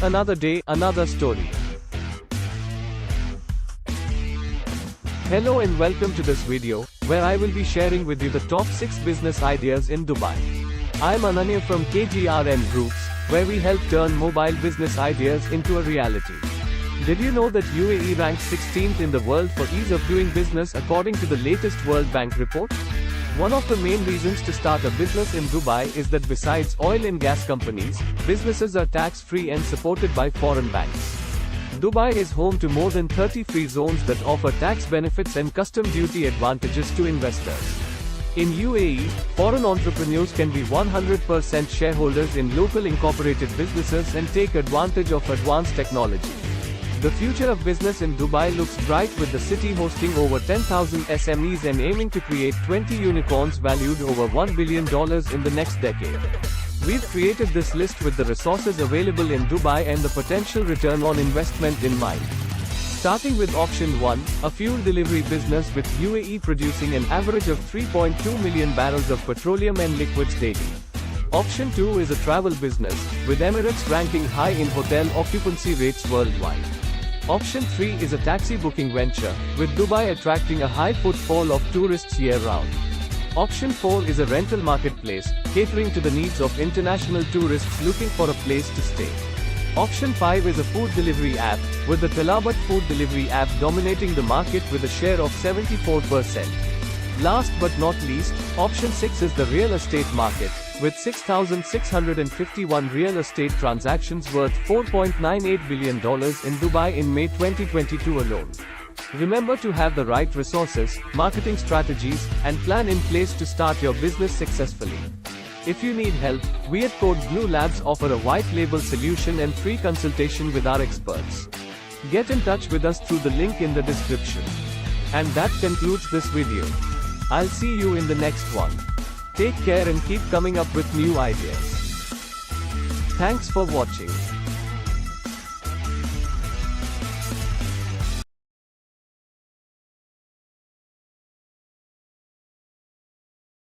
Another day, another story. Hello and welcome to this video, where I will be sharing with you the top 6 business ideas in Dubai. I am Ananya from KGRN Groups, where we help turn mobile business ideas into a reality. Did you know that UAE ranks 16th in the world for ease of doing business according to the latest World Bank report? One of the main reasons to start a business in Dubai is that besides oil and gas companies, businesses are tax-free and supported by foreign banks. Dubai is home to more than 30 free zones that offer tax benefits and custom duty advantages to investors. In UAE, foreign entrepreneurs can be 100% shareholders in local incorporated businesses and take advantage of advanced technology. The future of business in Dubai looks bright, with the city hosting over 10,000 SMEs and aiming to create 20 unicorns valued over $1 billion in the next decade. We've created this list with the resources available in Dubai and the potential return on investment in mind. Starting with option 1, a fuel delivery business with UAE producing an average of 3.2 million barrels of petroleum and liquids daily. Option 2 is a travel business, with Emirates ranking high in hotel occupancy rates worldwide. Option 3 is a taxi booking venture, with Dubai attracting a high footfall of tourists year-round. Option 4 is a rental marketplace, catering to the needs of international tourists looking for a place to stay. Option 5 is a food delivery app, with the Talabat food delivery app dominating the market with a share of 74%. Last but not least, option 6 is the real estate market, with 6,651 real estate transactions worth $4.98 billion in Dubai in May 2022 alone. Remember to have the right resources, marketing strategies, and plan in place to start your business successfully. If you need help, we at Code Blue Labs offer a white label solution and free consultation with our experts. Get in touch with us through the link in the description. And that concludes this video. I'll see you in the next one. Take care and keep coming up with new ideas. Thanks for watching.